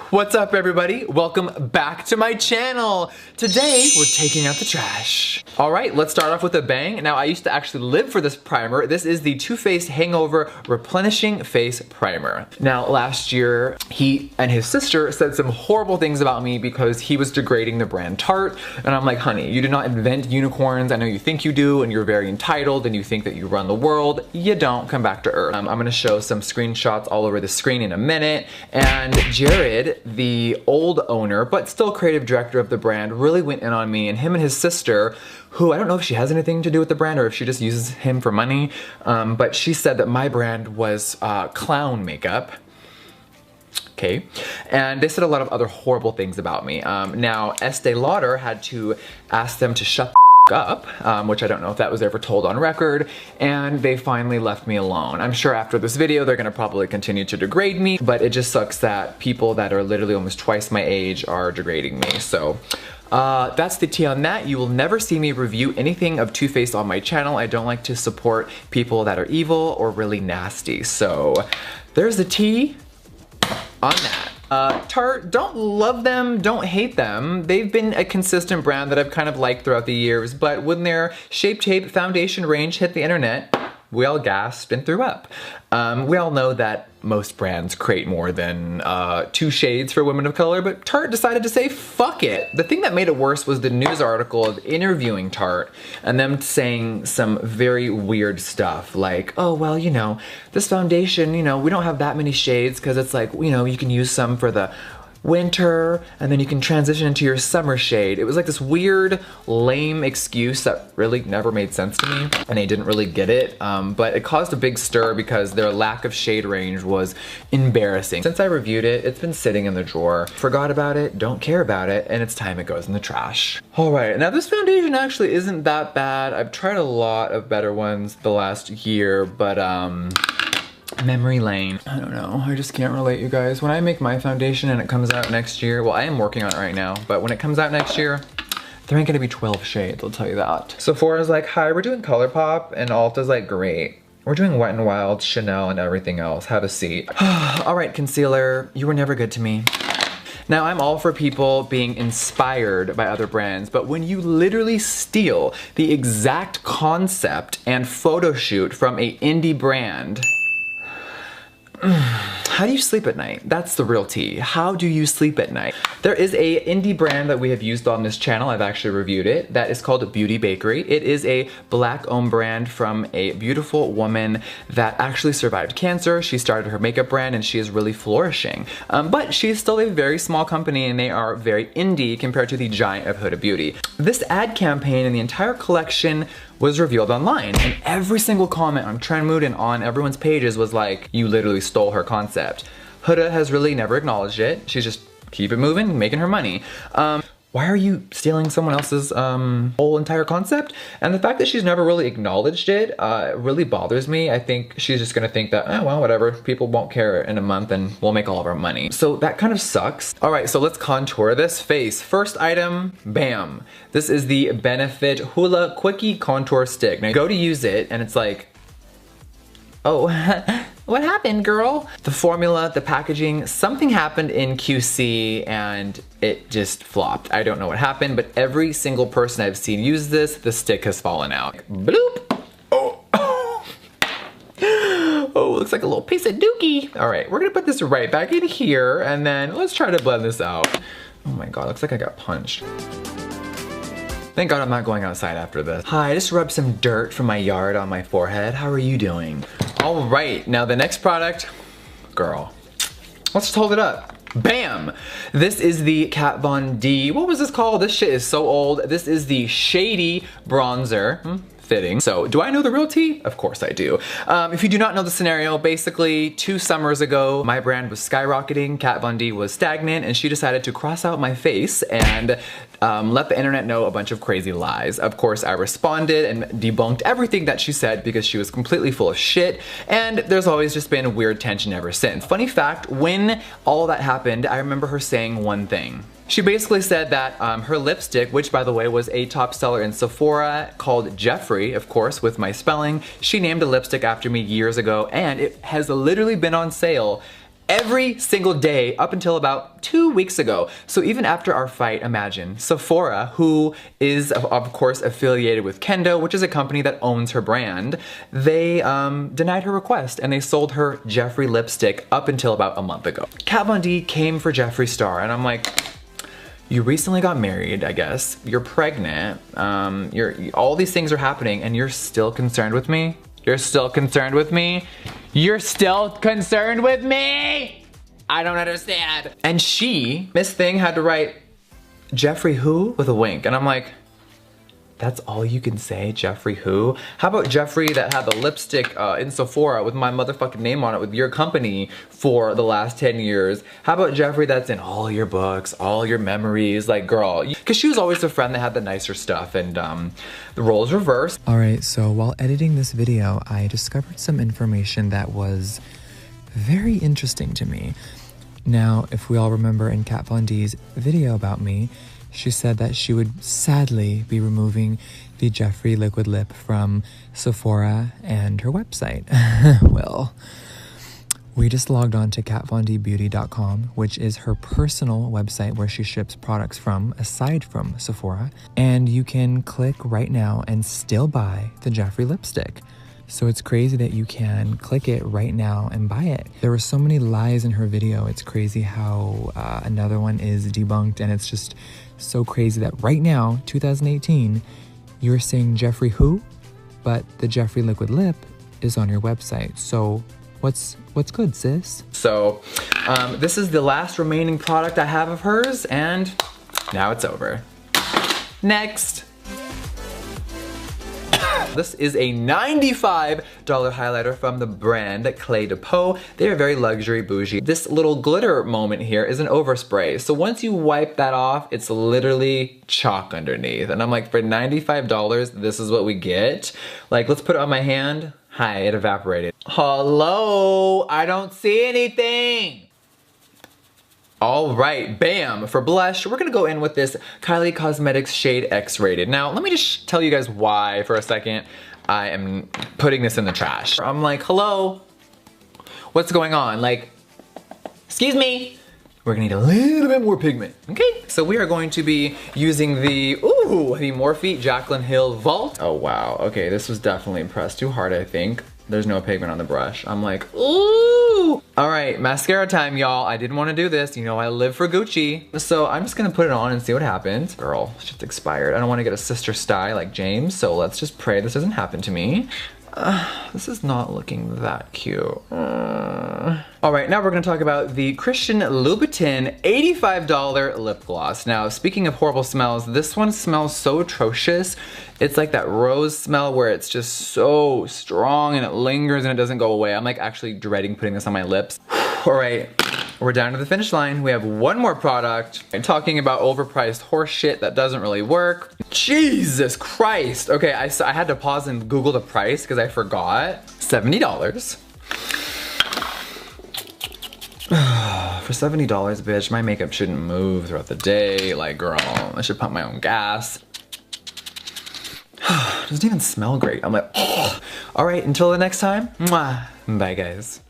What's up, everybody? Welcome back to my channel. Today, we're taking out the trash. All right, let's start off with a bang. Now, I used to actually live for this primer. This is the Too Faced Hangover Replenishing Face Primer. Now, last year, he and his sister said some horrible things about me because he was degrading the brand Tarte. And I'm like, honey, you did not invent unicorns. I know you think you do, and you're very entitled, and you think that you run the world. You don't. Come back to earth. I'm gonna show some screenshots all over the screen in a minute. And Jared, the old owner, but still creative director of the brand, really went in on me, and him and his sister, who I don't know if she has anything to do with the brand or if she just uses him for money, but she said that my brand was clown makeup. Okay, and they said a lot of other horrible things about me. Now, Estee Lauder had to ask them to shut up, which I don't know if that was ever told on record, and they finally left me alone. I'm sure after this video they're gonna probably continue to degrade me, but it just sucks that people that are literally almost twice my age are degrading me. So that's the tea on that. You will never see me review anything of Too Faced on my channel. I don't like to support people that are evil or really nasty. So there's the tea on that. Tarte, don't love them, don't hate them. They've been a consistent brand that I've kind of liked throughout the years, but when their Shape Tape foundation range hit the internet, we all gasped and threw up. We all know that most brands create more than 2 shades for women of color, but Tarte decided to say, fuck it. The thing that made it worse was the news article of interviewing Tarte and them saying some very weird stuff like, oh, well, you know, this foundation, you know, we don't have that many shades because it's like, you know, you can use some for the winter and then you can transition into your summer shade. It was like this weird, lame excuse that really never made sense to me, and I didn't really get it, but it caused a big stir because their lack of shade range was embarrassing. Since I reviewed it, it's been sitting in the drawer. Forgot about it, don't care about it, and it's time it goes in the trash. All right, now this foundation actually isn't that bad. I've tried a lot of better ones the last year, but memory lane. I don't know, I just can't relate, you guys. When I make my foundation and it comes out next year, well, I am working on it right now, but when it comes out next year, there ain't gonna be 12 shades, I'll tell you that. Sephora's like, hi, we're doing ColourPop, and Ulta's like, great. We're doing Wet n Wild, Chanel, and everything else. Have a seat. All right, concealer, you were never good to me. Now, I'm all for people being inspired by other brands, but when you literally steal the exact concept and photo shoot from a indie brand, how do you sleep at night? That's the real tea. How do you sleep at night? There is a indie brand that we have used on this channel. I've actually reviewed it. That is called Beauty Bakery. It is a Black-owned brand from a beautiful woman that actually survived cancer. She started her makeup brand and she is really flourishing. But she's still a very small company and they are very indie compared to the giant of Huda Beauty. This ad campaign and the entire collection was revealed online, and every single comment on Trendmood and on everyone's pages was like, you literally stole her concept. Huda has really never acknowledged it. She's just keep it moving, making her money. Why are you stealing someone else's whole entire concept? And the fact that she's never really acknowledged it really bothers me. I think she's just gonna think that, oh, well, whatever, people won't care in a month and we'll make all of our money. So that kind of sucks. All right, so let's contour this face. First item, bam. This is the Benefit Hoola Quickie Contour Stick. Now, you go to use it and it's like, oh, what happened, girl? The formula, the packaging, something happened in QC and it just flopped. I don't know what happened, but every single person I've seen use this, the stick has fallen out. Bloop! Oh, oh. Oh, looks like a little piece of dookie. All right, we're gonna put this right back in here and then let's try to blend this out. Oh my God, looks like I got punched. Thank God I'm not going outside after this. Hi, I just rubbed some dirt from my yard on my forehead. How are you doing? All right, now the next product, girl, let's just hold it up. Bam! This is the Kat Von D, what was this called? This shit is so old. This is the Shady Bronzer. Fitting. So, do I know the real tea? Of course I do. If you do not know the scenario, basically 2 summers ago, my brand was skyrocketing, Kat Von D was stagnant, and she decided to cross out my face and let the internet know a bunch of crazy lies. Of course, I responded and debunked everything that she said because she was completely full of shit, and there's always just been weird tension ever since. Funny fact, when all that happened, I remember her saying one thing. She basically said that her lipstick, which by the way was a top seller in Sephora, called Jeffree, of course, with my spelling, she named a lipstick after me years ago, and it has literally been on sale every single day up until about 2 weeks ago. So even after our fight, imagine Sephora, who is of course affiliated with Kendo, which is a company that owns her brand, they denied her request and they sold her Jeffree lipstick up until about a month ago. Kat Von D came for Jeffree Star and I'm like, you recently got married, I guess. You're pregnant. All these things are happening and you're still concerned with me? You're still concerned with me? You're still concerned with me? I don't understand. And Miss Thing, had to write Jeffree who with a wink. And I'm like, that's all you can say, Jeffree who? How about Jeffree that had the lipstick in Sephora with my motherfucking name on it with your company for the last 10 years? How about Jeffree that's in all your books, all your memories? Like, girl, because she was always the friend that had the nicer stuff and the roles reversed. All right, so while editing this video, I discovered some information that was very interesting to me. Now, if we all remember in Kat Von D's video about me, she said that she would sadly be removing the Jeffree liquid lip from Sephora and her website. Well, we just logged on to katvondbeauty.com, which is her personal website where she ships products from, aside from Sephora. And you can click right now and still buy the Jeffree lipstick. So it's crazy that you can click it right now and buy it. There were so many lies in her video. It's crazy how another one is debunked, and it's just so crazy that right now, 2018, you're saying Jeffree who, but the Jeffree liquid lip is on your website. So what's good, sis? So this is the last remaining product I have of hers, and now it's over. Next. This is a $95 highlighter from the brand ClaytoPo. They are very luxury bougie. This little glitter moment here is an overspray. So once you wipe that off, it's literally chalk underneath. And I'm like, for $95, this is what we get? Like, let's put it on my hand. Hi, it evaporated. Hello, I don't see anything. All right, bam. For blush, we're gonna go in with this Kylie Cosmetics shade X-Rated. Now, let me just tell you guys why for a second I am putting this in the trash. I'm like, hello, what's going on? Like, excuse me. We're gonna need a little bit more pigment, okay? So we are going to be using the Morphe Jaclyn Hill Vault. Oh wow, okay, this was definitely pressed too hard, I think. There's no pigment on the brush. I'm like, ooh. All right, mascara time, y'all. I didn't want to do this. You know, I live for Gucci. So I'm just gonna put it on and see what happens. Girl, shit's expired. I don't want to get a sister style like James, so let's just pray this doesn't happen to me. This is not looking that cute. All right, now we're gonna talk about the Christian Louboutin $85 lip gloss. Now, speaking of horrible smells, this one smells so atrocious. It's like that rose smell where it's just so strong and it lingers and it doesn't go away. I'm like actually dreading putting this on my lips. All right, we're down to the finish line. We have one more product. I'm talking about overpriced horse shit that doesn't really work. Jesus Christ. Okay, I had to pause and Google the price because I forgot. $70. For $70, bitch, my makeup shouldn't move throughout the day. Like, girl, I should pump my own gas. Doesn't even smell great. I'm like, oh. All right, until the next time, mwah. Bye, guys.